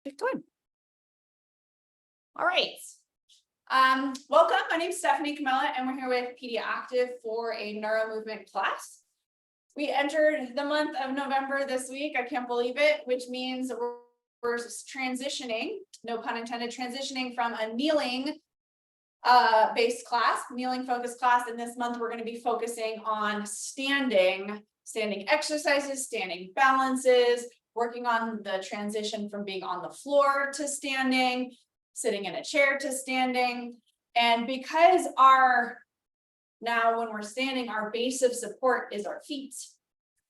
Good. All right. Welcome. My name is Stephanie Comella, and we're here with PD Active for a neuro-movement class. We entered the month of November this week. I can't believe it, which means we're transitioning, no pun intended, transitioning from a kneeling based class, kneeling focused class. And this month, we're going to be focusing on standing exercises, standing balances, working on the transition from being on the floor to standing, sitting in a chair to standing. And because now when we're standing, our base of support is our feet,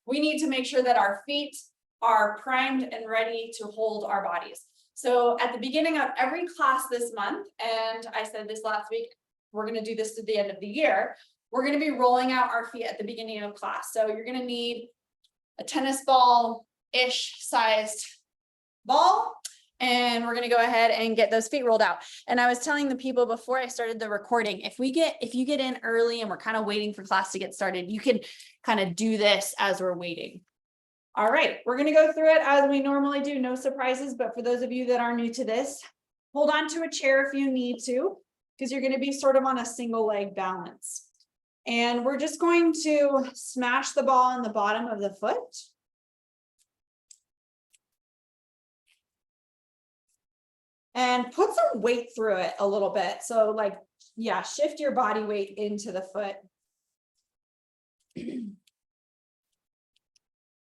we need to make sure that our feet are primed and ready to hold our bodies. So at the beginning of every class this month, and I said this last week, we're going to do this to the end of the year, we're going to be rolling out our feet at the beginning of class. So you're going to need a tennis ball-ish sized ball, and we're going to go ahead and get those feet rolled out. And I was telling the people before I started the recording, if you get in early and we're kind of waiting for class to get started, you can kind of do this as we're waiting. All right, we're going to go through it as we normally do, no surprises, but for those of you that are new to this, hold on to a chair if you need to, because you're going to be sort of on a single leg balance. And we're just going to smash the ball on the bottom of the foot. And put some weight through it a little bit. So shift your body weight into the foot.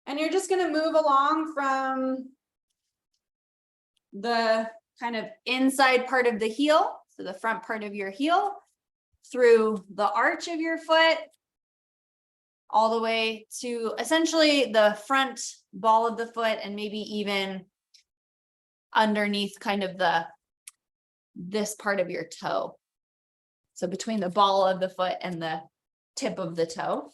And you're just going to move along from the kind of inside part of the heel, so the front part of your heel, through the arch of your foot, all the way to essentially the front ball of the foot, and maybe even underneath kind of this part of your toe. So between the ball of the foot and the tip of the toe.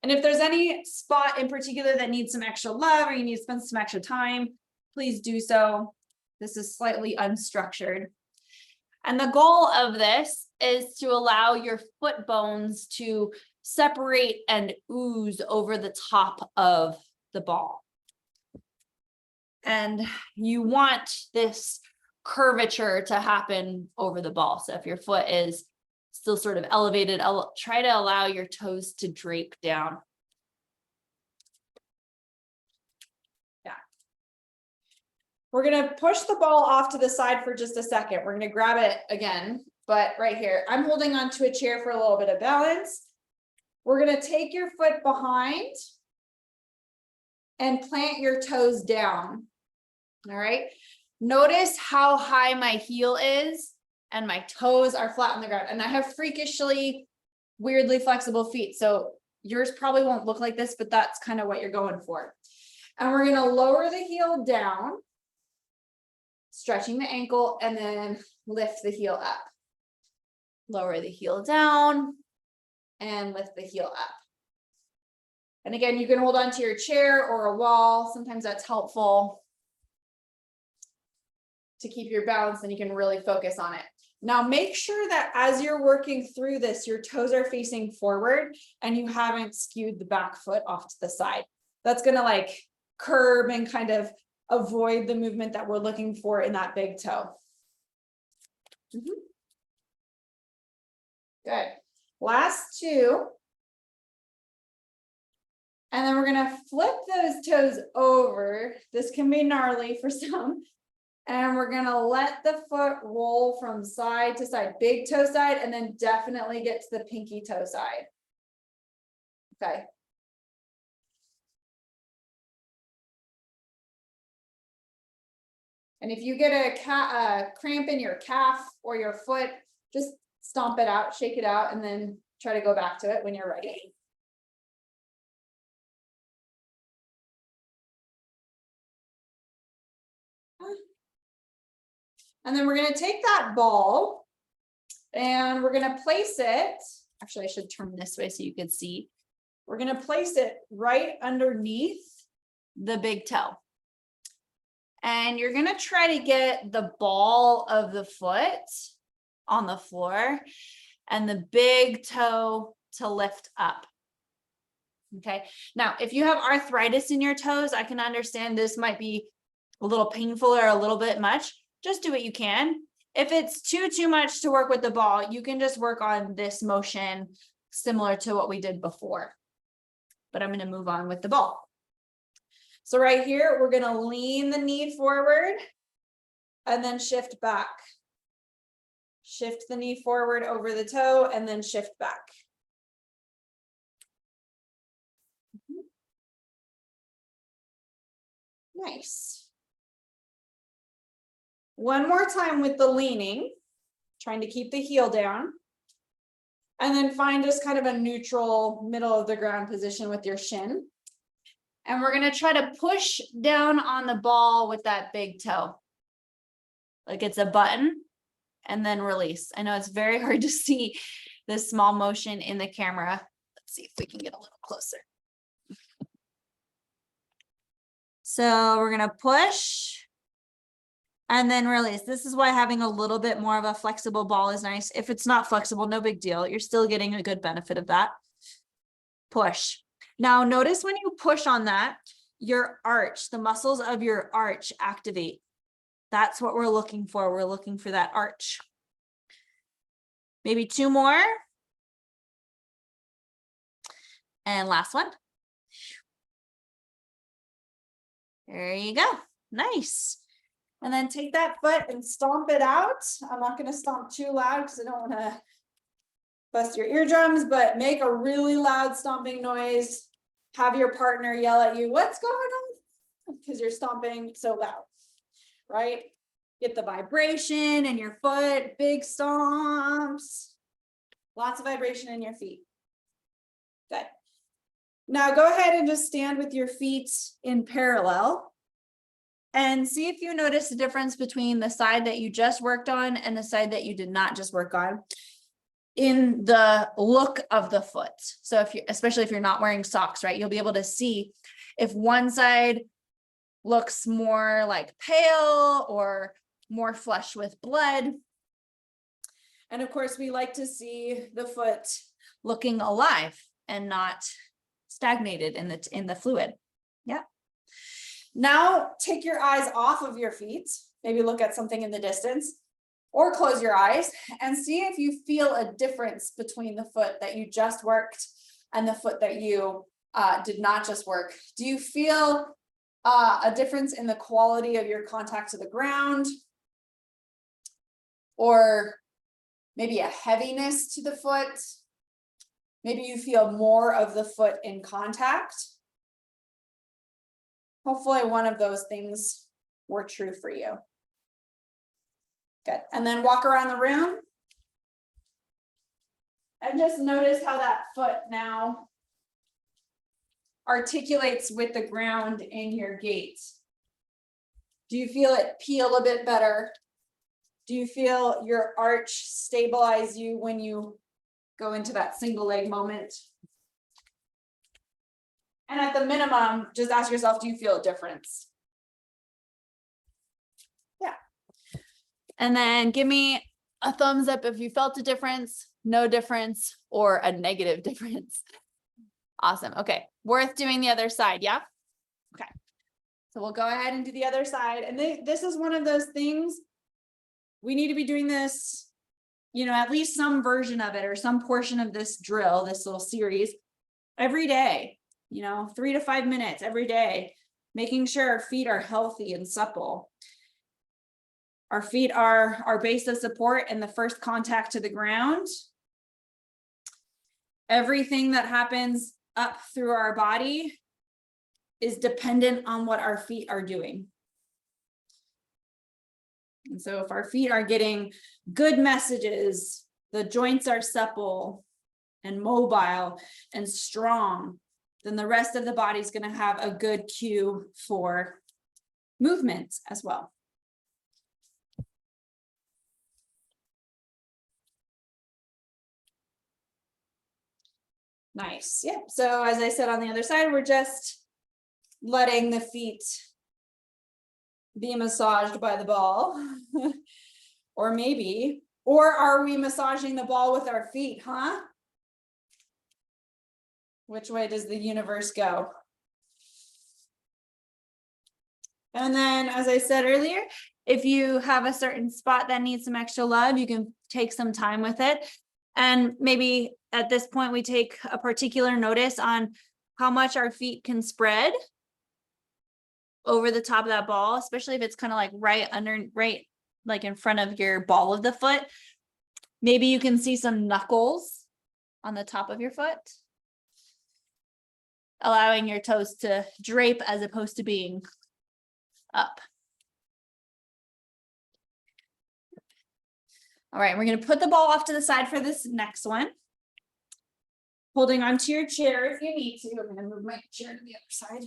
And if there's any spot in particular that needs some extra love or you need to spend some extra time, please do so. This is slightly unstructured. And the goal of this is to allow your foot bones to separate and ooze over the top of the ball. And you want this curvature to happen over the ball. So if your foot is still sort of elevated, try to allow your toes to drape down. Yeah. We're going to push the ball off to the side for just a second. We're going to grab it again, but right here, I'm holding onto a chair for a little bit of balance. We're going to take your foot behind and plant your toes down. All right. Notice how high my heel is and my toes are flat on the ground. And I have freakishly, weirdly flexible feet. So yours probably won't look like this, but that's kind of what you're going for. And we're going to lower the heel down, stretching the ankle, and then lift the heel up. Lower the heel down and lift the heel up. And again, you can hold on to your chair or a wall. Sometimes that's helpful to keep your balance, and you can really focus on it. Now, make sure that as you're working through this, your toes are facing forward and you haven't skewed the back foot off to the side. That's going to curb and kind of avoid the movement that we're looking for in that big toe. Good. Last two. And then we're going to flip those toes over. This can be gnarly for some. And we're going to let the foot roll from side to side, big toe side, and then definitely get to the pinky toe side. Okay. And if you get a cramp in your calf or your foot, just stomp it out, shake it out, and then try to go back to it when you're ready. And then we're going to take that ball and we're going to place it. Actually, I should turn this way so you can see. We're going to place it right underneath the big toe. And you're going to try to get the ball of the foot on the floor and the big toe to lift up. Okay. Now, if you have arthritis in your toes, I can understand this might be a little painful or a little bit much, just do what you can. If it's too much to work with the ball, you can just work on this motion similar to what we did before. But I'm going to move on with the ball. So right here, we're going to lean the knee forward and then shift back. Shift the knee forward over the toe and then shift back. Nice. One more time with the leaning, trying to keep the heel down. And then find just kind of a neutral middle of the ground position with your shin. And we're going to try to push down on the ball with that big toe. Like it's a button and then release. I know it's very hard to see this small motion in the camera. Let's see if we can get a little closer. So we're going to push and then release. This is why having a little bit more of a flexible ball is nice. If it's not flexible, no big deal. You're still getting a good benefit of that. Push. Now notice when you push on that, your arch, the muscles of your arch activate. That's what we're looking for. We're looking for that arch. Maybe two more. And last one. There you go. Nice. And then take that foot and stomp it out. I'm not going to stomp too loud because I don't want to bust your eardrums, but make a really loud stomping noise. Have your partner yell at you, what's going on? Because you're stomping so loud, right? Get the vibration in your foot, big stomps. Lots of vibration in your feet. Good. Now go ahead and just stand with your feet in parallel and see if you notice the difference between the side that you just worked on and the side that you did not just work on in the look of the foot. So if you, especially if you're not wearing socks, right, you'll be able to see if one side looks more like pale or more flush with blood. And of course, we like to see the foot looking alive and not stagnated in the fluid. Yeah. Now take your eyes off of your feet. Maybe look at something in the distance or close your eyes and see if you feel a difference between the foot that you just worked and the foot that you did not just work. Do you feel a difference in the quality of your contact to the ground? Or maybe a heaviness to the foot? Maybe you feel more of the foot in contact. Hopefully one of those things were true for you. Good. And then walk around the room and just notice how that foot now articulates with the ground in your gait. Do you feel it peel a bit better? Do you feel your arch stabilize you when you go into that single leg moment? And at the minimum, just ask yourself, do you feel a difference? Yeah. And then give me a thumbs up if you felt a difference, no difference, or a negative difference. Awesome. Okay. Worth doing the other side. Yeah. Okay. So we'll go ahead and do the other side. And this is one of those things we need to be doing this, you know, at least some version of it or some portion of this drill, this little series every day, you know, 3 to 5 minutes every day, making sure our feet are healthy and supple. Our feet are our base of support and the first contact to the ground. Everything that happens up through our body is dependent on what our feet are doing. And so if our feet are getting good messages, the joints are supple and mobile and strong, then the rest of the body is going to have a good cue for movement as well. Nice. Yep. So as I said on the other side, we're just letting the feet be massaged by the ball. Or are we massaging the ball with our feet, huh? Which way does the universe go? And then, as I said earlier, if you have a certain spot that needs some extra love, you can take some time with it. And maybe at this point, we take a particular notice on how much our feet can spread over the top of that ball, especially if it's kind of like right like in front of your ball of the foot. Maybe you can see some knuckles on the top of your foot, allowing your toes to drape as opposed to being up. All right, we're going to put the ball off to the side for this next one. Holding onto your chair if you need to. I'm going to move my chair to the other side.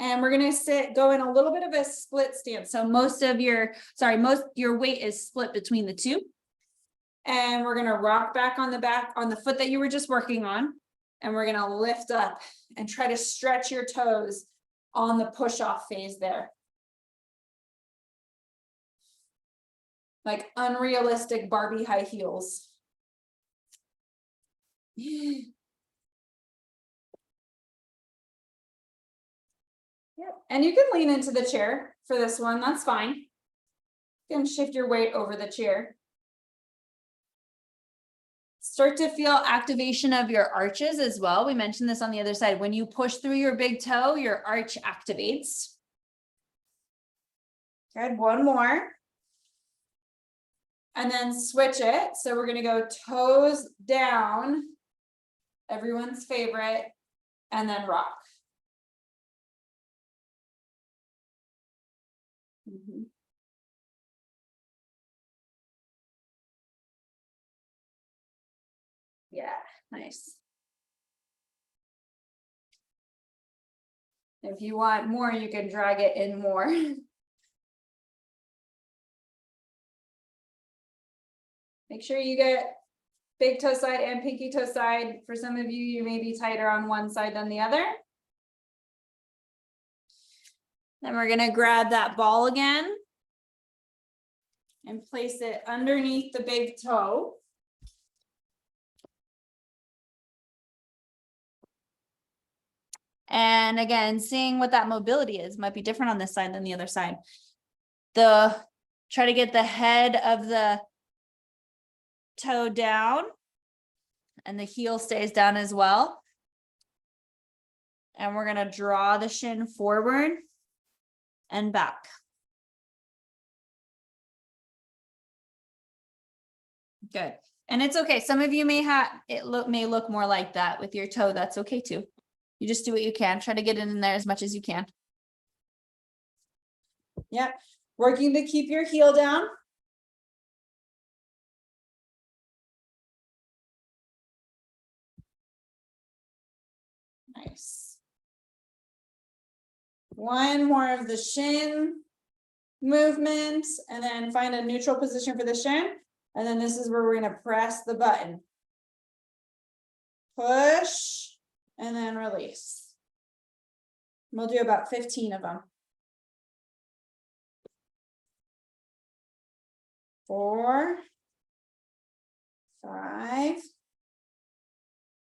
And we're going to go in a little bit of a split stance. So most your weight is split between the two. And we're going to rock back on the foot that you were just working on. And we're going to lift up and try to stretch your toes on the push-off phase there. Like unrealistic Barbie high heels. Yep. And you can lean into the chair for this one. That's fine. You can shift your weight over the chair. Start to feel activation of your arches as well. We mentioned this on the other side. When you push through your big toe, your arch activates. Good, one more. And then switch it. So we're going to go toes down, everyone's favorite, and then rock. Mm-hmm. Yeah, nice. If you want more, you can drag it in more. Make sure you get big toe side and pinky toe side. For some of you, you may be tighter on one side than the other. Then we're going to grab that ball again and place it underneath the big toe. And again, seeing what that mobility is might be different on this side than the other side. Try to get the head of the toe down and the heel stays down as well. And we're going to draw the shin forward and back. Good. And it's okay. Some of you may look more like that with your toe. That's okay too. You just do what you can. Try to get in there as much as you can. Yep. Working to keep your heel down. Nice. One more of the shin movement, and then find a neutral position for the shin. And then this is where we're going to press the button. Push, and then release. We'll do about 15 of them. 4, 5,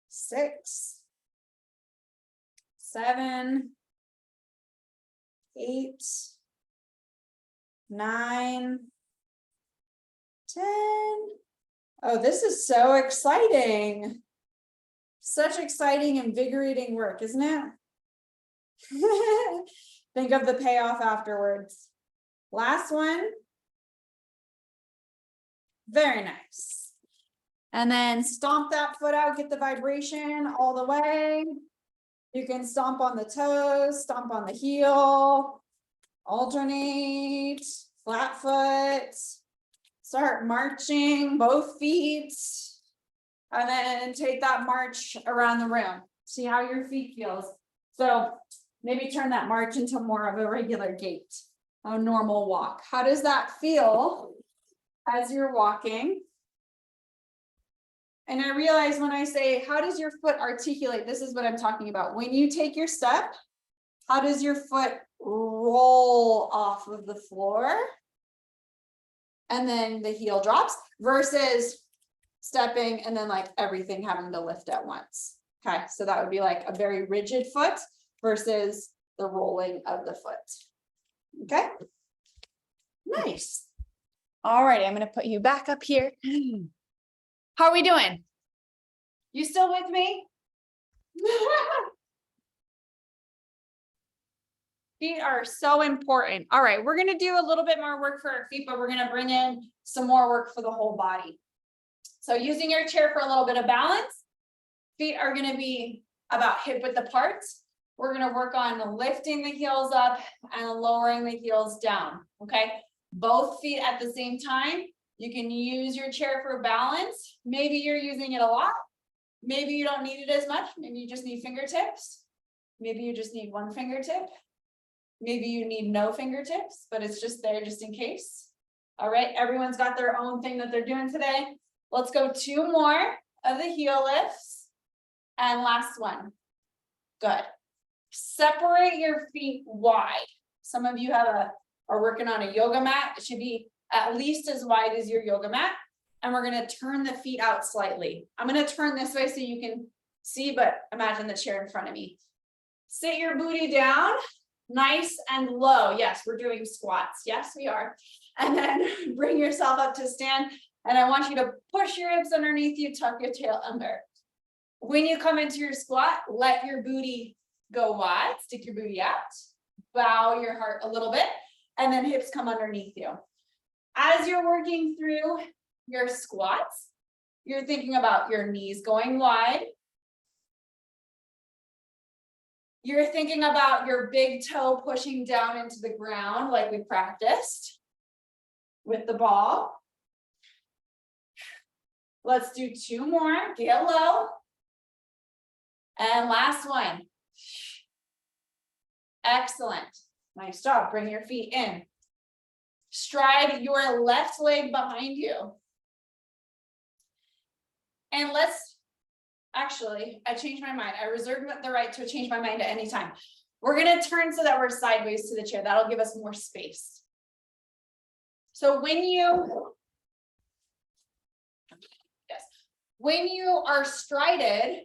6, 7, 8, 9, 10. Oh, this is so exciting. Such exciting, invigorating work, isn't it? Think of the payoff afterwards. Last one. Very nice. And then stomp that foot out, get the vibration all the way. You can stomp on the toes, stomp on the heel, alternate, flat foot, start marching both feet, and then take that march around the room. See how your feet feels. So maybe turn that march into more of a regular gait, a normal walk. How does that feel as you're walking? And I realize when I say, how does your foot articulate? This is what I'm talking about. When you take your step, how does your foot roll off of the floor? And then the heel drops versus stepping and then like everything having to lift at once. Okay, so that would be like a very rigid foot versus the rolling of the foot. Okay. Nice. All right, I'm going to put you back up here. How are we doing? You still with me? Feet are so important. All right, we're going to do a little bit more work for our feet, but we're going to bring in some more work for the whole body. So using your chair for a little bit of balance, feet are going to be about hip width apart. We're going to work on lifting the heels up and lowering the heels down, okay? Both feet at the same time. You can use your chair for balance. Maybe you're using it a lot. Maybe you don't need it as much. Maybe you just need fingertips. Maybe you just need one fingertip. Maybe you need no fingertips, but it's just there just in case. All right, everyone's got their own thing that they're doing today. Let's go 2 more of the heel lifts. And last one. Good. Separate your feet wide. Some of you are working on a yoga mat. It should be at least as wide as your yoga mat. And we're going to turn the feet out slightly. I'm going to turn this way so you can see, but imagine the chair in front of me. Sit your booty down. Nice and low. Yes, we're doing squats. Yes, we are. And then bring yourself up to stand. And I want you to push your hips underneath you, tuck your tail under. When you come into your squat, let your booty go wide, stick your booty out, bow your heart a little bit, and then hips come underneath you. As you're working through your squats, you're thinking about your knees going wide. You're thinking about your big toe pushing down into the ground like we practiced with the ball. Let's do 2 more, get low. And last one. Excellent. Nice job. Bring your feet in. Stride your left leg behind you. And actually, I changed my mind. I reserved the right to change my mind at any time. We're going to turn so that we're sideways to the chair. That'll give us more space. So when you are strided,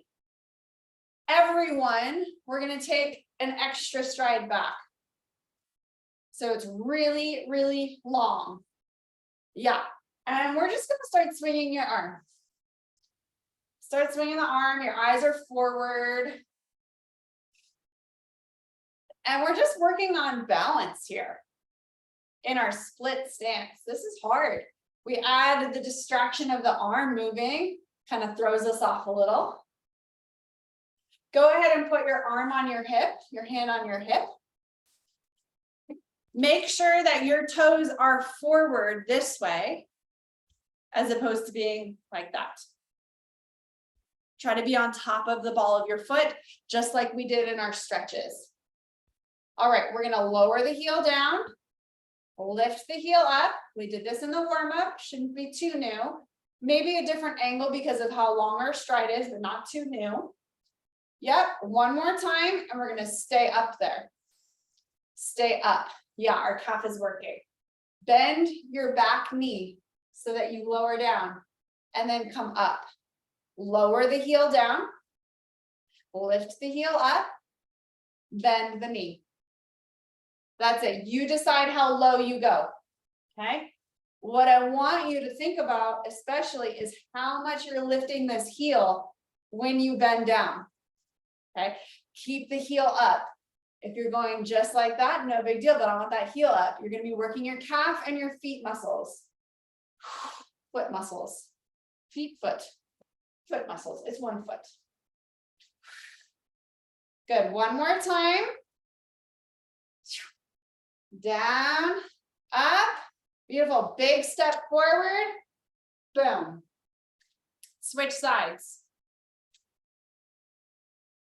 everyone, we're going to take an extra stride back. So it's really, really long. Yeah. And we're just going to start swinging your arm. Start swinging the arm. Your eyes are forward. And we're just working on balance here in our split stance. This is hard. We add the distraction of the arm moving, kind of throws us off a little. Go ahead and put your arm on your hip, your hand on your hip. Make sure that your toes are forward this way, as opposed to being like that. Try to be on top of the ball of your foot, just like we did in our stretches. All right, we're gonna lower the heel down, lift the heel up. We did this in the warm-up, shouldn't be too new. Maybe a different angle because of how long our stride is, but not too new. Yep, one more time, and we're gonna stay up there. Stay up. Yeah, our calf is working. Bend your back knee so that you lower down and then come up. Lower the heel down, lift the heel up, bend the knee. That's it. You decide how low you go, okay? What I want you to think about especially is how much you're lifting this heel when you bend down, okay? Keep the heel up. If you're going just like that, no big deal, but I want that heel up. You're gonna be working your calf and your feet muscles. Foot muscles, feet, foot muscles. It's one foot. Good. One more time. Down, up. Beautiful. Big step forward. Boom. Switch sides.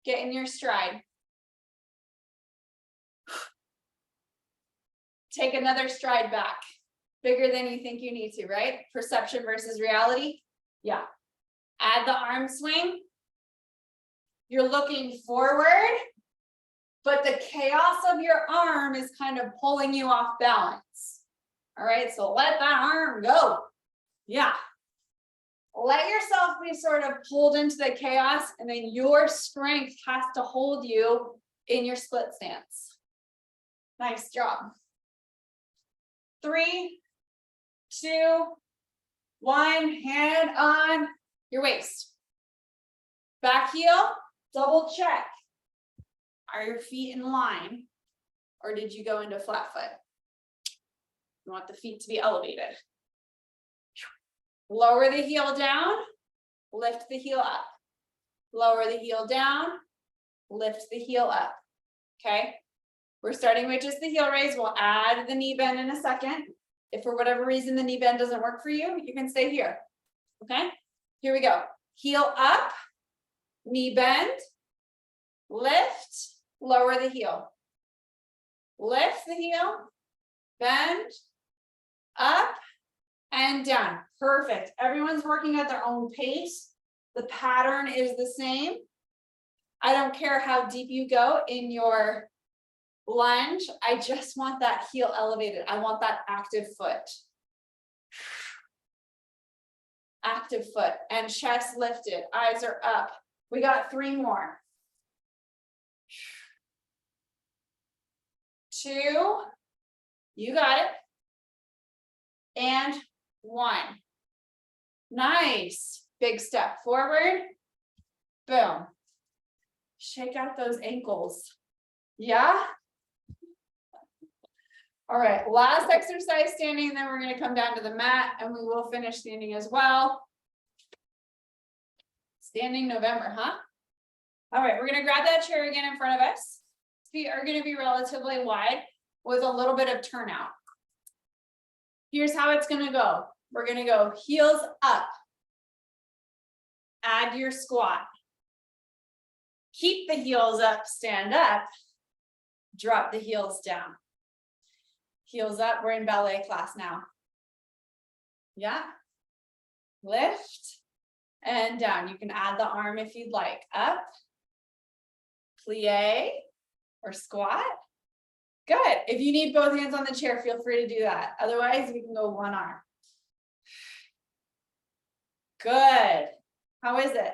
Get in your stride. Take another stride back. Bigger than you think you need to, right? Perception versus reality. Yeah. Add the arm swing. You're looking forward, but the chaos of your arm is kind of pulling you off balance. All right, so let that arm go. Yeah. Let yourself be sort of pulled into the chaos, and then your strength has to hold you in your split stance. Nice job. 3, 2, 1, hand on your waist. Back heel, double check. Are your feet in line? Or did you go into flat foot? You want the feet to be elevated. Lower the heel down, lift the heel up. Lower the heel down, lift the heel up. Okay? We're starting with just the heel raise. We'll add the knee bend in a second. If for whatever reason the knee bend doesn't work for you, you can stay here. Okay? Here we go. Heel up, knee bend, lift, lower the heel. Lift the heel, bend, up, and down. Perfect. Everyone's working at their own pace. The pattern is the same. I don't care how deep you go in your lunge. I just want that heel elevated. I want that active foot. Active foot and chest lifted. Eyes are up. We got 3 more. 2. You got it. And 1. Nice. Big step forward. Boom. Shake out those ankles. Yeah? All right, last exercise standing, then we're going to come down to the mat and we will finish standing as well. Standing November, huh? All right, we're going to grab that chair again in front of us. Feet are going to be relatively wide with a little bit of turnout. Here's how it's going to go. We're going to go heels up. Add your squat. Keep the heels up, stand up. Drop the heels down. Heels up, we're in ballet class now. Yeah. Lift and down. You can add the arm if you'd like. Up, plie, or squat. Good. If you need both hands on the chair, feel free to do that. Otherwise, we can go one arm. Good. How is it?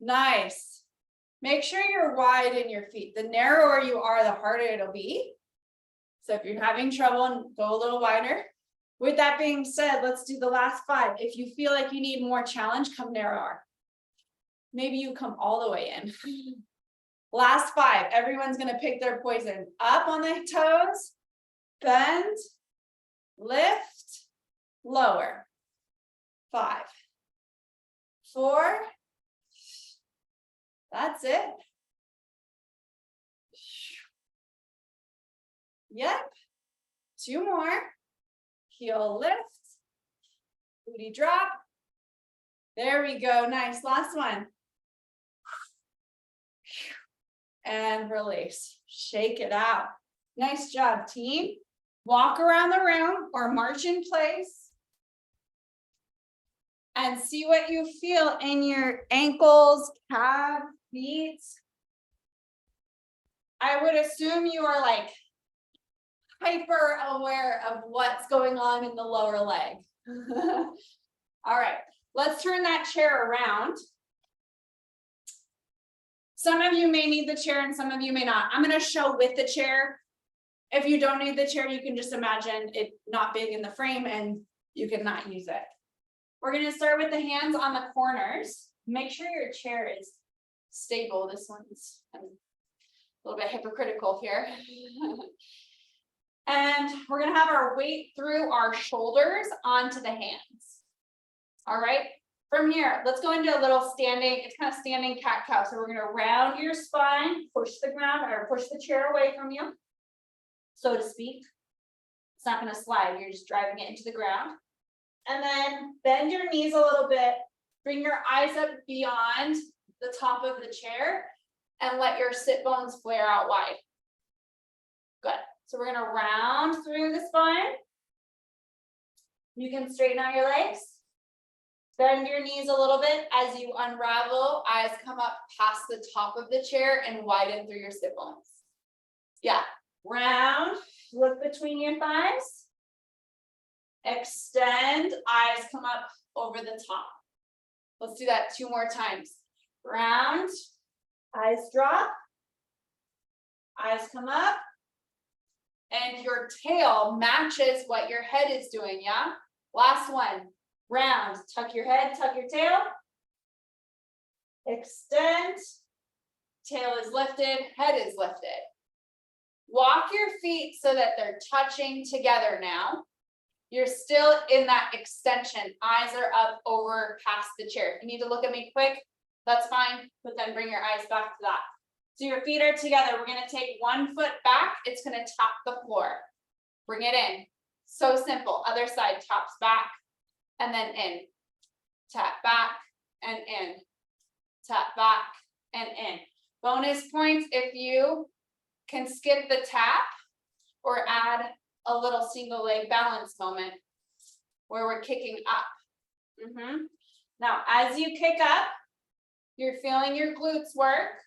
Nice. Make sure you're wide in your feet. The narrower you are, the harder it'll be. So if you're having trouble, go a little wider. With that being said, let's do the last 5. If you feel like you need more challenge, come narrower. Maybe you come all the way in. Last 5, everyone's gonna pick their poison. Up on the toes, bend, lift, lower. 5, 4, that's it. Yep. 2 more. Heel lift. Booty drop. There we go. Nice. Last one. And release. Shake it out. Nice job, team. Walk around the room or march in place. And see what you feel in your ankles, calves, feet. I would assume you are like hyper aware of what's going on in the lower leg. All right, let's turn that chair around. Some of you may need the chair and some of you may not. I'm going to show with the chair. If you don't need the chair, you can just imagine it not being in the frame and you can not use it. We're going to start with the hands on the corners. Make sure your chair is stable. This one's a little bit hypocritical here. And we're going to have our weight through our shoulders onto the hands. All right. From here, let's go into a little standing, it's kind of standing cat-cow. So we're going to round your spine, push the ground or push the chair away from you, so to speak. It's not going to slide. You're just driving it into the ground. And then bend your knees a little bit. Bring your eyes up beyond the top of the chair and let your sit bones flare out wide. Good. So we're going to round through the spine. You can straighten out your legs. Bend your knees a little bit as you unravel. Eyes come up past the top of the chair and widen through your sit bones. Yeah. Round. Look between your thighs. Extend. Eyes come up over the top. Let's do that 2 more times. Round. Eyes drop. Eyes come up. And your tail matches what your head is doing, yeah? Last one. Round. Tuck your head, tuck your tail. Extend. Tail is lifted, head is lifted. Walk your feet so that they're touching together now. You're still in that extension. Eyes are up over past the chair. If you need to look at me quick, that's fine, but then bring your eyes back to that. So your feet are together. We're gonna take 1 foot back. It's gonna tap the floor. Bring it in. So simple. Other side, taps back and then in. Tap back and in. Tap back and in. Bonus points if you can skip the tap or add a little single leg balance moment where we're kicking up. Now, as you kick up, you're feeling your glutes work.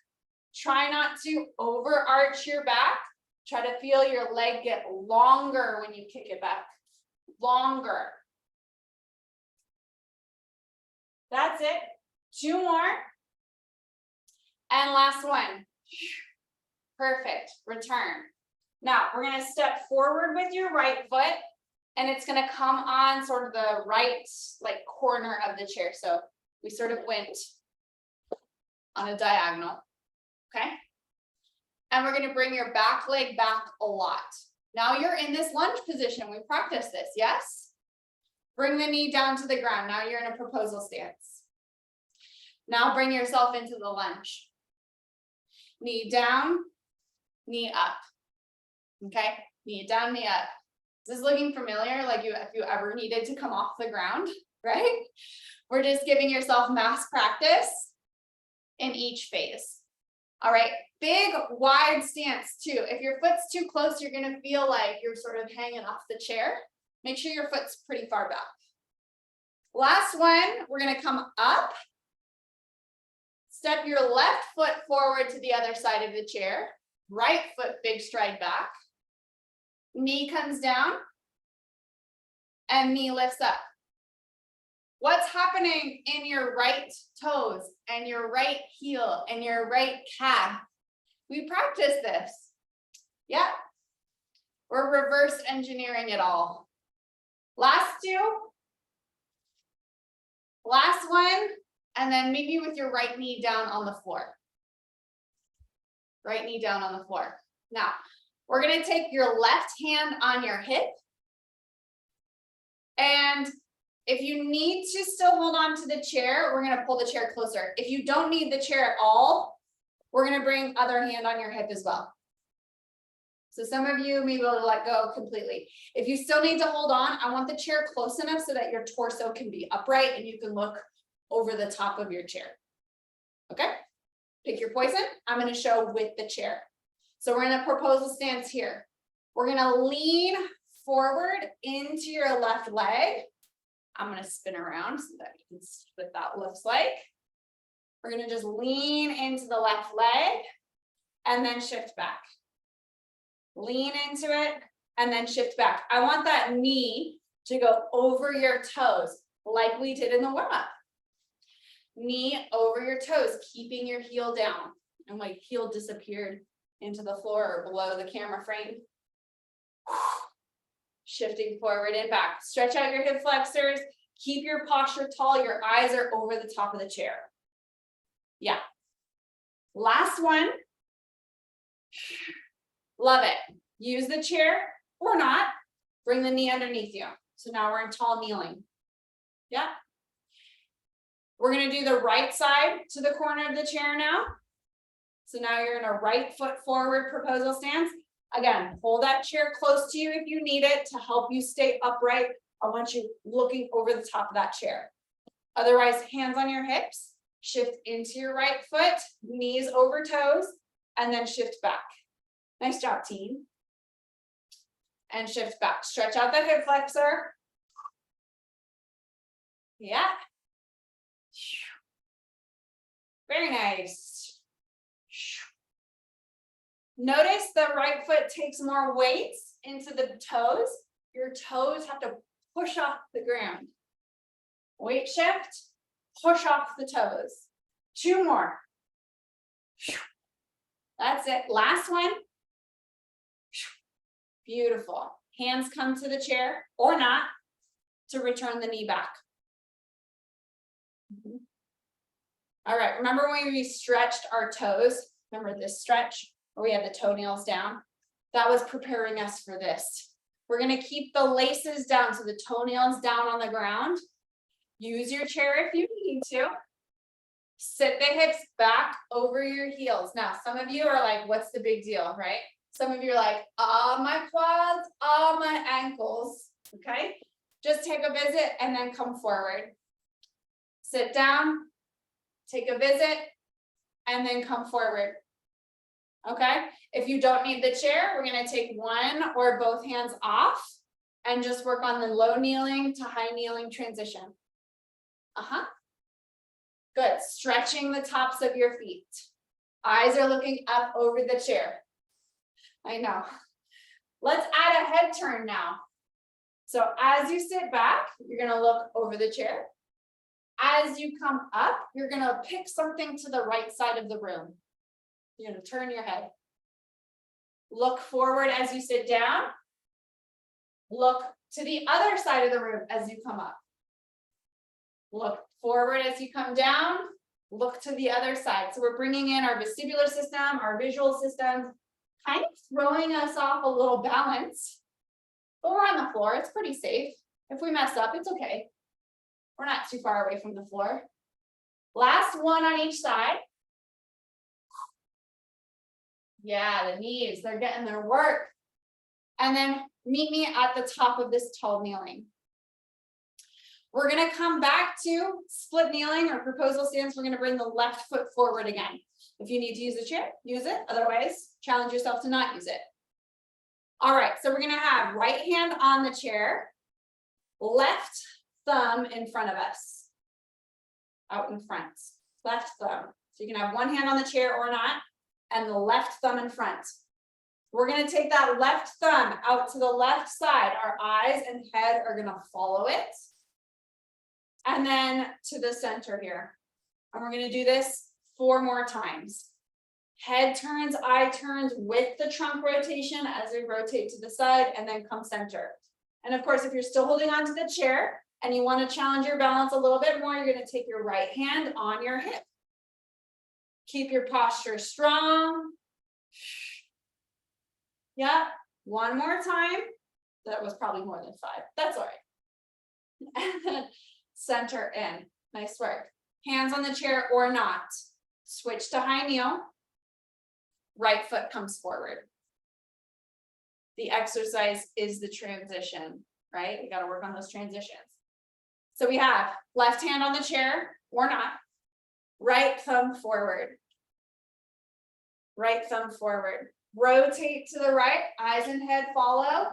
Try not to overarch your back. Try to feel your leg get longer when you kick it back. Longer. That's it. 2 more. And last one. Perfect. Return. Now, we're going to step forward with your right foot, and it's going to come on sort of the right corner of the chair. So we sort of went on a diagonal. Okay. And we're going to bring your back leg back a lot. Now you're in this lunge position. We practiced this, yes? Bring the knee down to the ground. Now you're in a proposal stance. Now bring yourself into the lunge. Knee down, knee up. Okay, knee down, knee up. Is this looking familiar? Like if you ever needed to come off the ground, right? We're just giving yourself mass practice in each phase. All right, big wide stance too. If your foot's too close, you're gonna feel like you're sort of hanging off the chair. Make sure your foot's pretty far back. Last one, we're gonna come up. Step your left foot forward to the other side of the chair. Right foot, big stride back. Knee comes down and knee lifts up. What's happening in your right toes and your right heel and your right calf? We practice this. Yeah. We're reverse engineering it all. Last 2. Last one. And then maybe with your right knee down on the floor. Right knee down on the floor. Now, we're going to take your left hand on your hip. And if you need to still hold on to the chair, we're going to pull the chair closer. If you don't need the chair at all, we're going to bring other hand on your hip as well. So some of you may be able to let go completely. If you still need to hold on, I want the chair close enough so that your torso can be upright and you can look over the top of your chair. Okay? Pick your poison. I'm going to show with the chair. So we're in a proposal stance here. We're going to lean forward into your left leg. I'm going to spin around so that you can see what that looks like. We're going to just lean into the left leg and then shift back. Lean into it and then shift back. I want that knee to go over your toes like we did in the warm-up. Knee over your toes, keeping your heel down. And my heel disappeared into the floor or below the camera frame. Shifting forward and back. Stretch out your hip flexors. Keep your posture tall. Your eyes are over the top of the chair. Yeah. Last one. Love it. Use the chair or not. Bring the knee underneath you. So now we're in tall kneeling. Yeah. We're going to do the right side to the corner of the chair now. So now you're in a right foot forward proposal stance. Again, hold that chair close to you if you need it to help you stay upright. I want you looking over the top of that chair. Otherwise, hands on your hips, shift into your right foot, knees over toes, and then shift back. Nice job, team. And shift back. Stretch out the hip flexor. Yeah. Very nice. Notice the right foot takes more weight into the toes. Your toes have to push off the ground. Weight shift, push off the toes. 2 more. That's it. Last one. Beautiful. Hands come to the chair or not to return the knee back. All right, remember when we stretched our toes? Remember this stretch where we had the toenails down? That was preparing us for this. We're gonna keep the laces down, so the toenails down on the ground. Use your chair if you need to. Sit the hips back over your heels. Now, some of you are like, what's the big deal, right? Some of you are like, my quads, my ankles, okay? Just take a visit and then come forward. Sit down, take a visit, and then come forward, okay? If you don't need the chair, we're gonna take one or both hands off and just work on the low kneeling to high kneeling transition. Good, stretching the tops of your feet. Eyes are looking up over the chair. I know. Let's add a head turn now. So as you sit back, you're gonna look over the chair. As you come up, you're gonna pick something to the right side of the room. You're gonna turn your head. Look forward as you sit down. Look to the other side of the room as you come up. Look forward as you come down. Look to the other side. So we're bringing in our vestibular system, our visual system, kind of throwing us off a little balance. But we're on the floor. It's pretty safe. If we mess up, it's okay. We're not too far away from the floor. Last one on each side. Yeah, the knees, they're getting their work. And then meet me at the top of this tall kneeling. We're gonna come back to split kneeling or proposal stance. We're gonna bring the left foot forward again. If you need to use a chair, use it. Otherwise, challenge yourself to not use it. All right, so we're gonna have right hand on the chair, left thumb in front of us, out in front, left thumb. So you can have one hand on the chair or not, and the left thumb in front. We're gonna take that left thumb out to the left side. Our eyes and head are gonna follow it. And then to the center here. And we're gonna do this 4 more times. Head turns, eye turns with the trunk rotation as we rotate to the side and then come center. And of course, if you're still holding on to the chair and you want to challenge your balance a little bit more, you're going to take your right hand on your hip. Keep your posture strong. Yeah, one more time. That was probably more than 5. That's all right. And then center in. Nice work. Hands on the chair or not. Switch to high kneel. Right foot comes forward. The exercise is the transition, right? We got to work on those transitions. So we have left hand on the chair or not. Right thumb forward. Right thumb forward. Rotate to the right, eyes and head follow,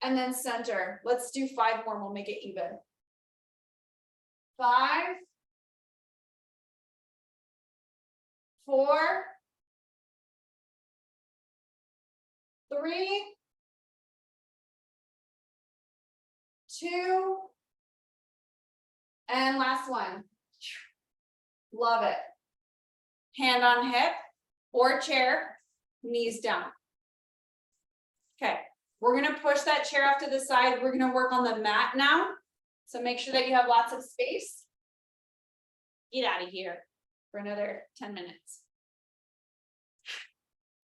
and then center. Let's do 5 more, we'll make it even. 5, 4, 3, 2, and last one. Love it. Hand on hip or chair, knees down. Okay, we're gonna push that chair off to the side. We're gonna work on the mat now. So make sure that you have lots of space. Get out of here for another 10 minutes.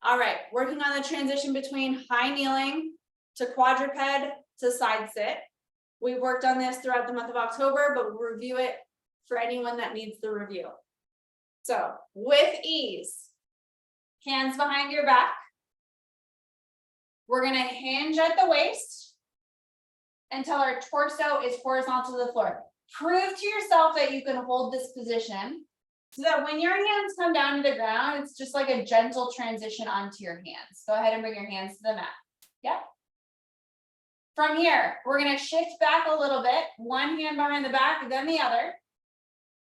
All right, working on the transition between high kneeling to quadruped to side sit. We've worked on this throughout the month of October, but we'll review it for anyone that needs the review. So with ease, hands behind your back. We're gonna hinge at the waist until our torso is horizontal to the floor. Prove to yourself that you can hold this position so that when your hands come down to the ground, it's just like a gentle transition onto your hands. Go ahead and bring your hands to the mat. Yep. From here, we're gonna shift back a little bit. One hand behind the back, then the other.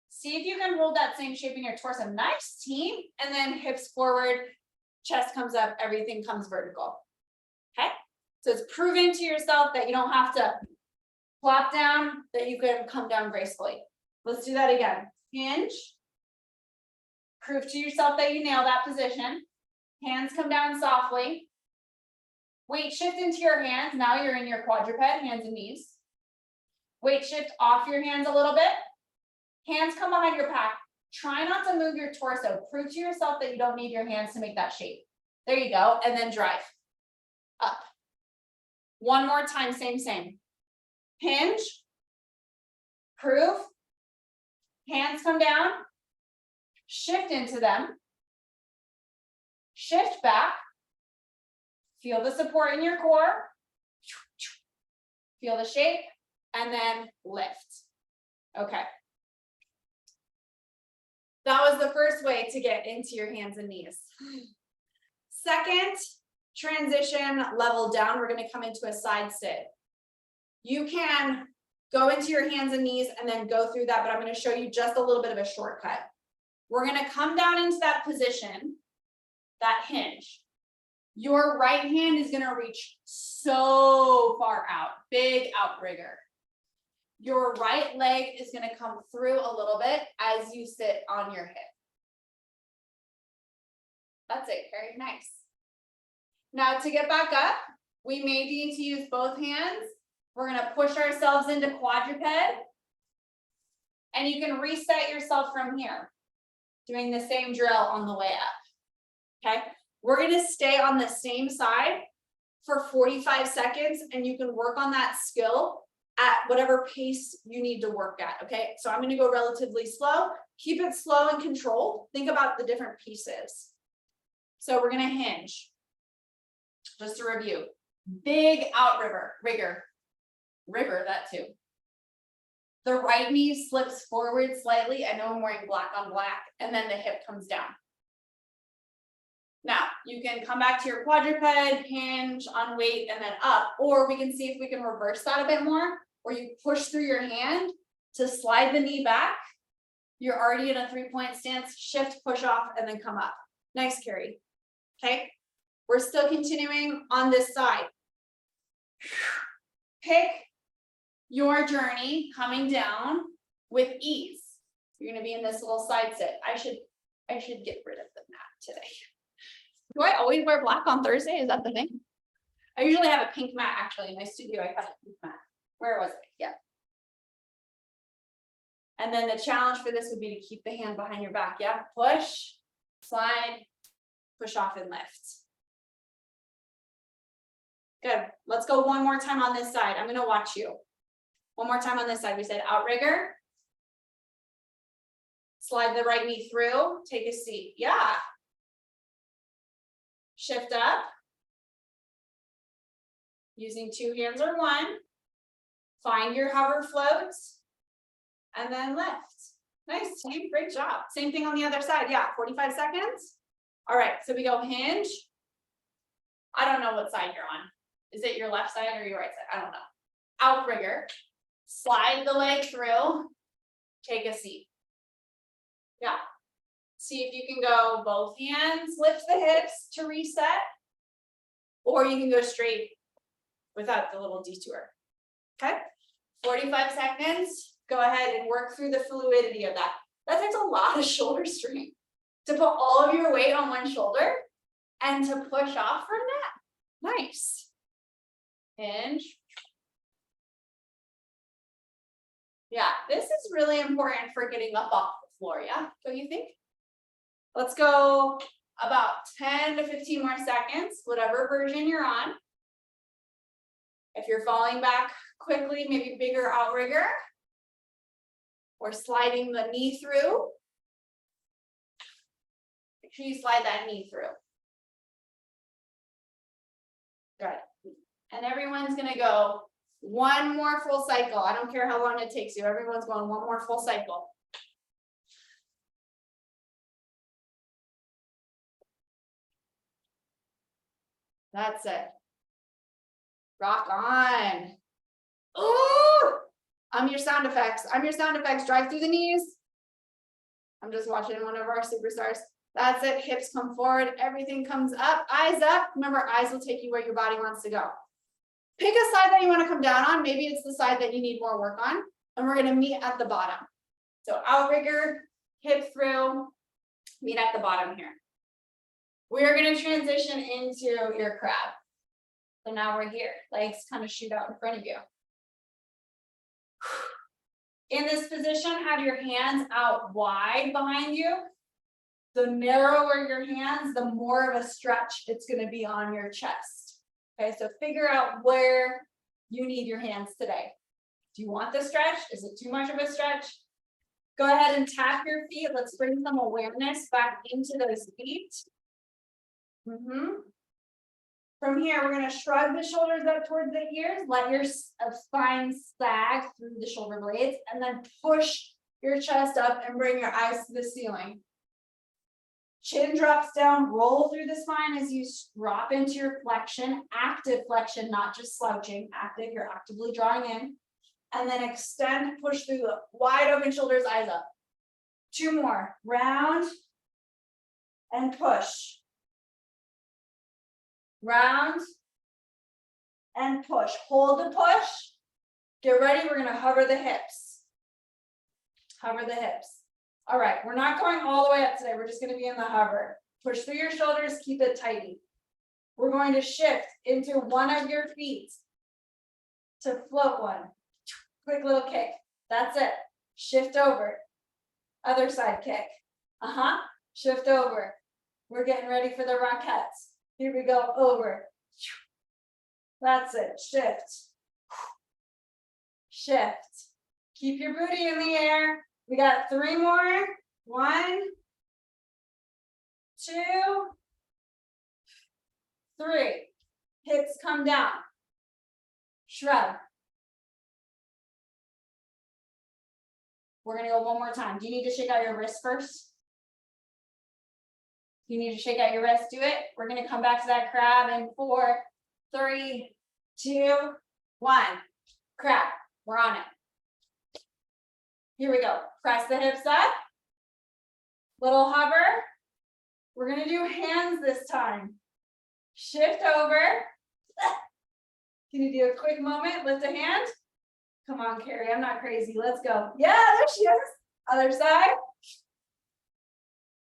See if you can hold that same shape in your torso. Nice, team. And then hips forward, chest comes up, everything comes vertical. Okay? So it's proven to yourself that you don't have to flop down, that you can come down gracefully. Let's do that again. Hinge. Prove to yourself that you nail that position. Hands come down softly. Weight shift into your hands. Now you're in your quadruped, hands and knees. Weight shift off your hands a little bit. Hands come behind your back. Try not to move your torso. Prove to yourself that you don't need your hands to make that shape. There you go. And then drive up. One more time, same. Hinge. Prove. Hands come down. Shift into them. Shift back. Feel the support in your core. Feel the shape. And then lift. Okay. That was the first way to get into your hands and knees. Second transition level down, we're going to come into a side sit. You can go into your hands and knees and then go through that, but I'm going to show you just a little bit of a shortcut. We're going to come down into that position, that hinge. Your right hand is going to reach so far out, big outrigger. Your right leg is going to come through a little bit as you sit on your hip. That's it, very nice. Now to get back up, we may need to use both hands. We're going to push ourselves into quadruped. And you can reset yourself from here, doing the same drill on the way up. Okay, we're going to stay on the same side for 45 seconds, and you can work on that skill at whatever pace you need to work at. Okay, so I'm going to go relatively slow. Keep it slow and controlled. Think about the different pieces. So we're going to hinge. Just to review, big outrigger, that too. The right knee slips forward slightly. I know I'm wearing black on black, and then the hip comes down. Now you can come back to your quadruped, hinge on weight, and then up, or we can see if we can reverse that a bit more, where you push through your hand to slide the knee back. You're already in a 3-point stance, shift, push off, and then come up. Nice, Carrie. Okay, we're still continuing on this side. Pick your journey coming down with ease. You're going to be in this little side sit. I should get rid of the mat today. Do I always wear black on Thursday? Is that the thing? I usually have a pink mat actually in my studio. I have a pink mat. Where was it? Yeah. And then the challenge for this would be to keep the hand behind your back. Yeah. Push, slide, push off and lift. Good. Let's go one more time on this side. I'm going to watch you. One more time on this side. We said outrigger. Slide the right knee through. Take a seat. Yeah. Shift up. Using two hands or one. Find your hover floats. And then lift. Nice team. Great job. Same thing on the other side. Yeah. 45 seconds. All right. So we go hinge. I don't know what side you're on. Is it your left side or your right side? I don't know. Outrigger. Slide the leg through. Take a seat. Yeah. See if you can go both hands, lift the hips to reset, or you can go straight without the little detour. Okay. 45 seconds. Go ahead and work through the fluidity of that. That takes a lot of shoulder strength to put all of your weight on one shoulder and to push off from that. Nice. Hinge. Yeah, this is really important for getting up off the floor. Yeah, don't you think? Let's go about 10 to 15 more seconds, whatever version you're on. If you're falling back quickly, maybe bigger outrigger, or sliding the knee through. Make sure you slide that knee through. Good. And everyone's going to go one more full cycle. I don't care how long it takes you. Everyone's going one more full cycle. That's it. Rock on. Ooh! I'm your sound effects. I'm your sound effects. Drive through the knees. I'm just watching one of our superstars. That's it. Hips come forward. Everything comes up. Eyes up. Remember, eyes will take you where your body wants to go. Pick a side that you want to come down on. Maybe it's the side that you need more work on. And we're going to meet at the bottom. So outrigger, hip through, meet at the bottom here. We are going to transition into your crab. So now we're here, legs kind of shoot out in front of you. In this position, have your hands out wide behind you. The narrower your hands, the more of a stretch it's going to be on your chest. Okay, so figure out where you need your hands today. Do you want the stretch? Is it too much of a stretch? Go ahead and tap your feet. Let's bring some awareness back into those feet. From here, we're going to shrug the shoulders up towards the ears. Let your spine sag through the shoulder blades, and then push your chest up and bring your eyes to the ceiling. Chin drops down, roll through the spine as you drop into your flexion, active flexion, not just slouching, active, you're actively drawing in. And then extend, push through the wide open shoulders, eyes up. 2 more, round and push. Round and push. Hold the push. Get ready. We're going to hover the hips. Hover the hips. All right. We're not going all the way up today. We're just going to be in the hover. Push through your shoulders. Keep it tighty. We're going to shift into one of your feet to float one. Quick little kick. That's it. Shift over. Other side kick. Shift over. We're getting ready for the Rockettes. Here we go, over. That's it, shift. Shift. Keep your booty in the air. We got 3 more. 1, 2, 3. Hips come down. Shrug. We're gonna go one more time. Do you need to shake out your wrist first? You need to shake out your wrist, do it. We're going to come back to that crab in 4, 3, 2, 1. Crab, we're on it. Here we go. Press the hips up. Little hover. We're going to do hands this time. Shift over. Can you do a quick moment? Lift a hand. Come on, Carrie, I'm not crazy. Let's go. Yeah, there she is. Other side.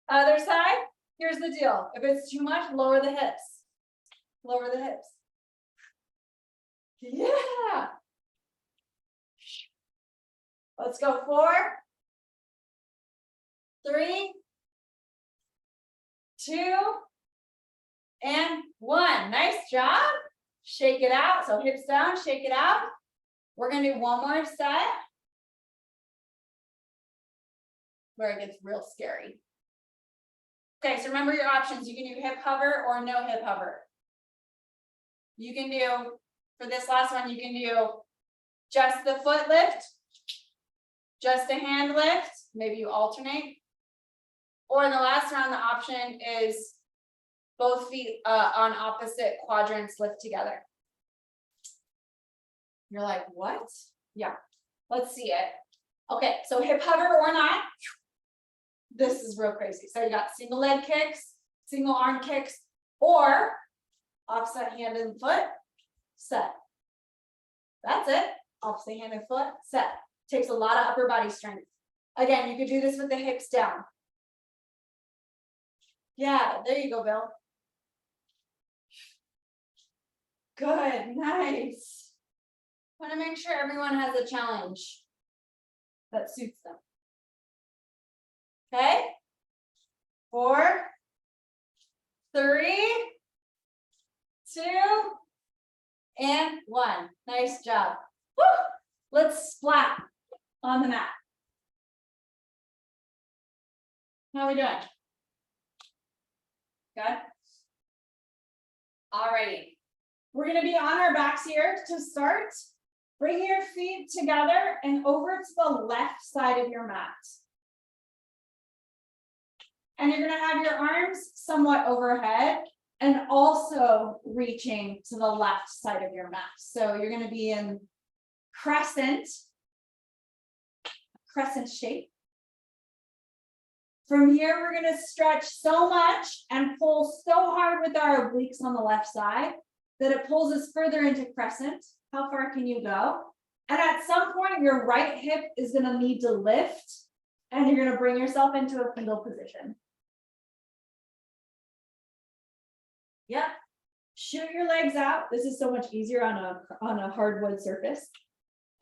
Other side. Here's the deal. If it's too much, lower the hips. Lower the hips. Yeah. Let's go. 4, 3, 2, and 1. Nice job. Shake it out. So hips down, shake it out. We're going to do one more set where it gets real scary. Okay, so remember your options. You can do hip hover or no hip hover. You can do, for this last one, you can do just the foot lift, just a hand lift, maybe you alternate. Or in the last round, the option is both feet on opposite quadrants lift together. You're like, what? Yeah, let's see it. Okay, so hip hover or not. This is real crazy. So you got single leg kicks, single arm kicks, or opposite hand and foot, set. That's it. Opposite hand and foot, set. Takes a lot of upper body strength. Again, you could do this with the hips down. Yeah, there you go, Bill. Good, nice. Want to make sure everyone has a challenge that suits them. Okay, 4, 3, 2, and 1. Nice job. Woo! Let's splat on the mat. How are we doing? Good. All righty. We're going to be on our backs here to start. Bring your feet together and over to the left side of your mat. And you're going to have your arms somewhat overhead and also reaching to the left side of your mat. So you're going to be in crescent shape. From here, we're going to stretch so much and pull so hard with our obliques on the left side that it pulls us further into crescent. How far can you go? And at some point, your right hip is going to need to lift, and you're going to bring yourself into a fetal position. Yep. Shoot your legs out. This is so much easier on a hardwood surface.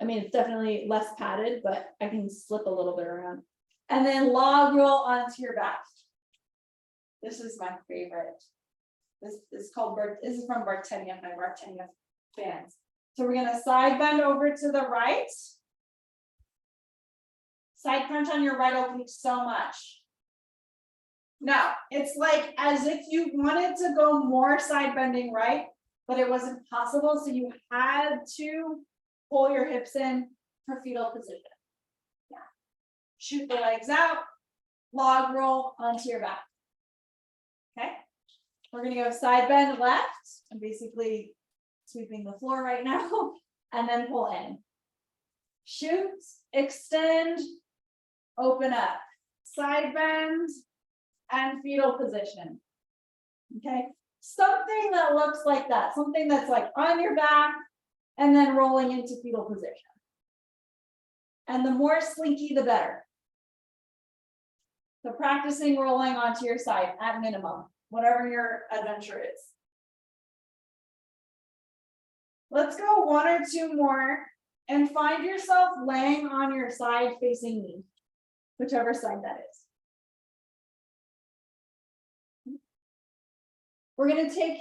I mean, it's definitely less padded, but I can slip a little bit around. And then log roll onto your back. This is my favorite. This is called this is from Bartenia, my Bartenia fans. So we're gonna side bend over to the right. Side crunch on your right oblique so much. Now, it's like as if you wanted to go more side bending right, but it wasn't possible. So you had to pull your hips in for fetal position. Yeah. Shoot the legs out, log roll onto your back. Okay. We're gonna go side bend left. I'm basically sweeping the floor right now, and then pull in. Shoot, extend, open up, side bend, and fetal position. Okay, something that looks like that, something that's like on your back and then rolling into fetal position. And the more slinky, the better. So practicing rolling onto your side at minimum, whatever your adventure is. Let's go one or two more and find yourself laying on your side facing me, whichever side that is. We're going to take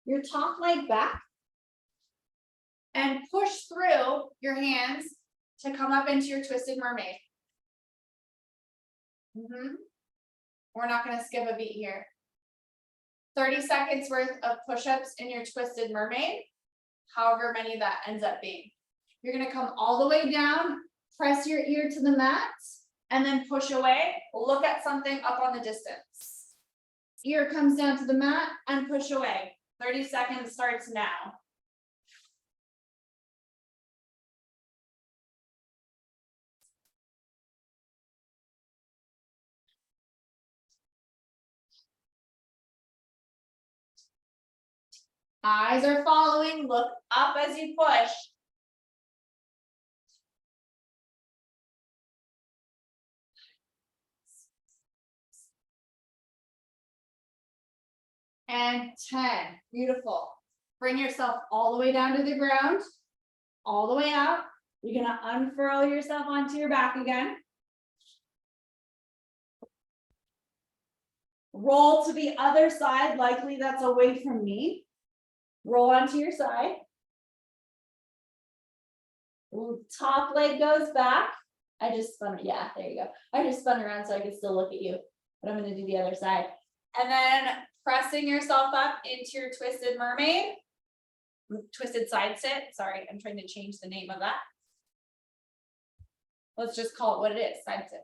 your top leg back and push through your hands to come up into your twisted mermaid. We're not going to skip a beat here. 30 seconds worth of push-ups in your twisted mermaid, however many that ends up being. You're going to come all the way down, press your ear to the mat, and then push away. Look at something up on the distance. Ear comes down to the mat and push away. 30 seconds starts now. Eyes are following. Look up as you push. And 10. Beautiful. Bring yourself all the way down to the ground, all the way out. You're going to unfurl yourself onto your back again. Roll to the other side, likely that's away from me. Roll onto your side. Top leg goes back. I just spun, yeah, there you go. I just spun around so I could still look at you, but I'm going to do the other side. And then pressing yourself up into your twisted mermaid, twisted side sit. Sorry, I'm trying to change the name of that. Let's just call it what it is, side sit.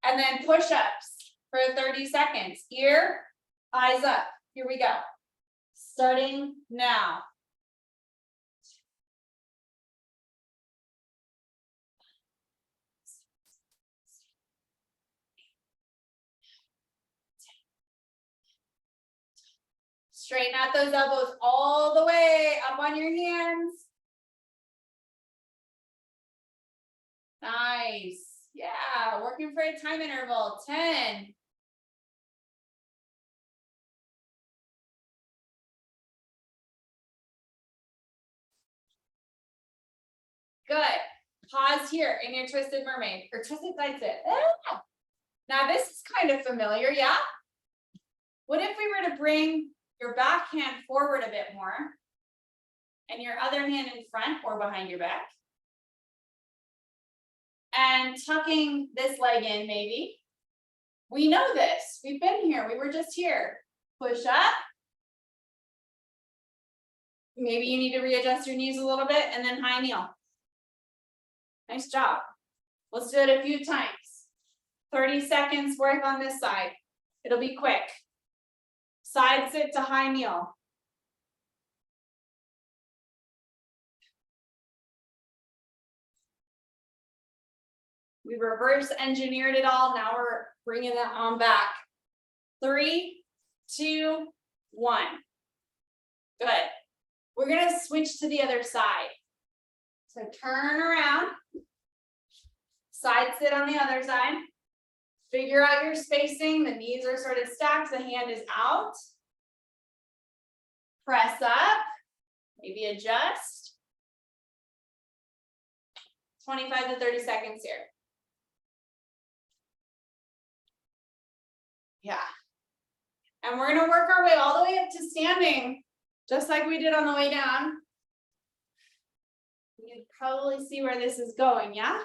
And then push-ups for 30 seconds. Ear, eyes up. Here we go. Starting now. Straighten out those elbows all the way up on your hands. Nice. Yeah, working for a time interval. 10. Good. Pause here in your twisted mermaid or twisted side sit. Ah! Now this is kind of familiar, yeah? What if we were to bring your back hand forward a bit more and your other hand in front or behind your back? And tucking this leg in maybe. We know this. We've been here. We were just here. Push up. Maybe you need to readjust your knees a little bit and then high kneel. Nice job. Let's do it a few times. 30 seconds worth on this side. It'll be quick. Side sit to high kneel. We reverse engineered it all. Now we're bringing that on back. 3, 2, 1. Good. We're going to switch to the other side. So turn around. Side sit on the other side. Figure out your spacing. The knees are sort of stacked. The hand is out. Press up, maybe adjust. 25 to 30 seconds here. Yeah. And we're gonna work our way all the way up to standing, just like we did on the way down. You can probably see where this is going, yeah?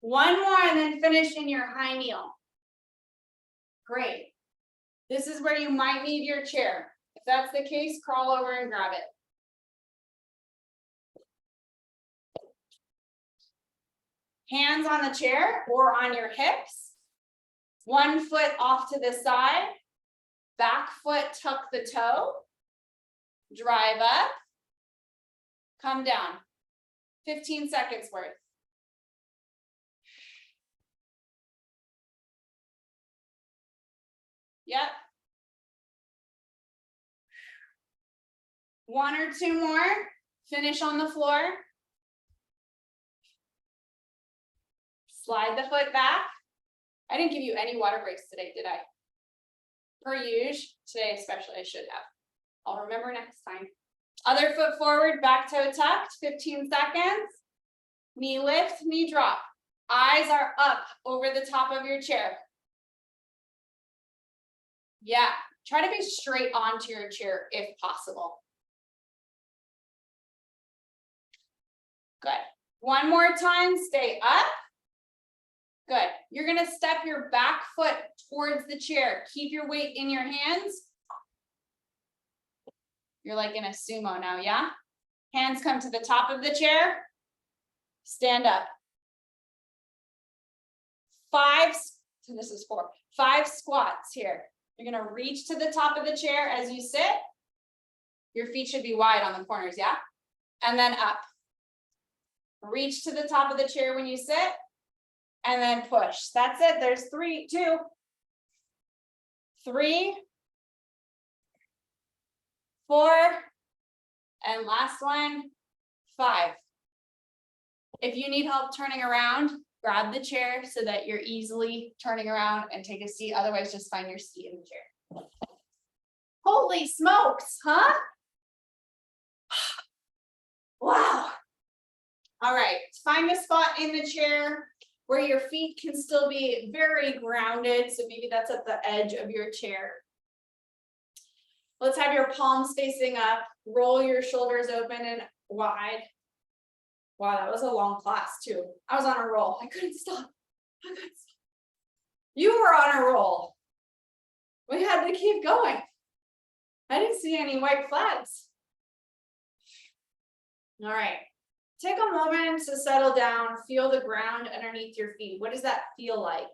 One more and then finish in your high kneel. Great. This is where you might need your chair. If that's the case, crawl over and grab it. Hands on the chair or on your hips. 1 foot off to the side. Back foot, tuck the toe. Drive up. Come down. 15 seconds worth. Yep. 1 or 2 more. Finish on the floor. Slide the foot back. I didn't give you any water breaks today, did I? Per usual. Today especially, I should have. I'll remember next time. Other foot forward, back toe tucked, 15 seconds. Knee lift, knee drop. Eyes are up over the top of your chair. Yeah, try to be straight onto your chair if possible. Good. 1 more time, stay up. Good. You're gonna step your back foot towards the chair. Keep your weight in your hands. You're like in a sumo now, yeah? Hands come to the top of the chair. Stand up. 5, so this is 4. 5 squats here. You're gonna reach to the top of the chair as you sit. Your feet should be wide on the corners, yeah? And then up. Reach to the top of the chair when you sit. And then push. That's it. There's 3, 2, 3, 4, and last one, 5. If you need help turning around, grab the chair so that you're easily turning around and take a seat. Otherwise, just find your seat in the chair. Holy smokes, huh? Wow. All right, find a spot in the chair where your feet can still be very grounded. So maybe that's at the edge of your chair. Let's have your palms facing up. Roll your shoulders open and wide. Wow, that was a long class too. I was on a roll. I couldn't stop. You were on a roll. We had to keep going. I didn't see any white flags. All right. Take a moment to settle down, feel the ground underneath your feet. What does that feel like?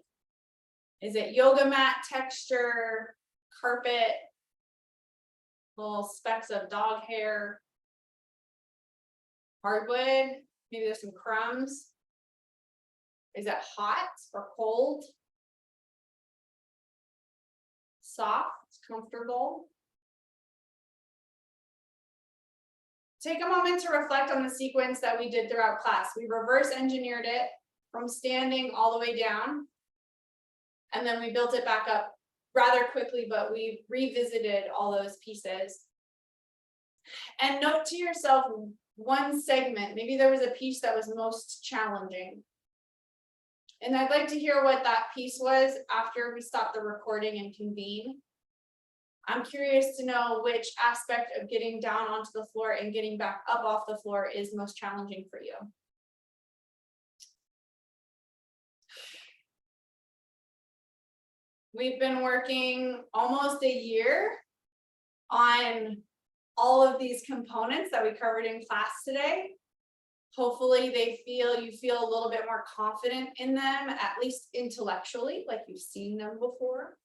Is it yoga mat texture, carpet, little specks of dog hair, hardwood? Maybe there's some crumbs. Is it hot or cold? Soft, comfortable? Take a moment to reflect on the sequence that we did throughout class. We reverse engineered it from standing all the way down. And then we built it back up rather quickly, but we revisited all those pieces. And note to yourself one segment, maybe there was a piece that was most challenging. And I'd like to hear what that piece was after we stop the recording and convene. I'm curious to know which aspect of getting down onto the floor and getting back up off the floor is most challenging for you. We've been working almost a year on all of these components that we covered in class today. Hopefully you feel a little bit more confident in them, at least intellectually, like you've seen them before.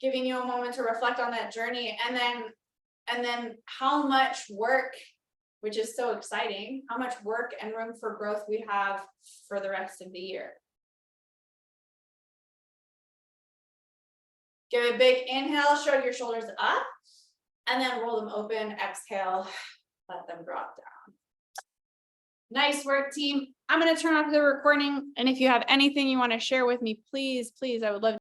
Giving you a moment to reflect on that journey, and then how much work, which is so exciting, how much work and room for growth we have for the rest of the year. Give a big inhale, show your shoulders up, and then roll them open, exhale, let them drop down. Nice work, team. I'm going to turn off the recording. And if you have anything you want to share with me, please, I would love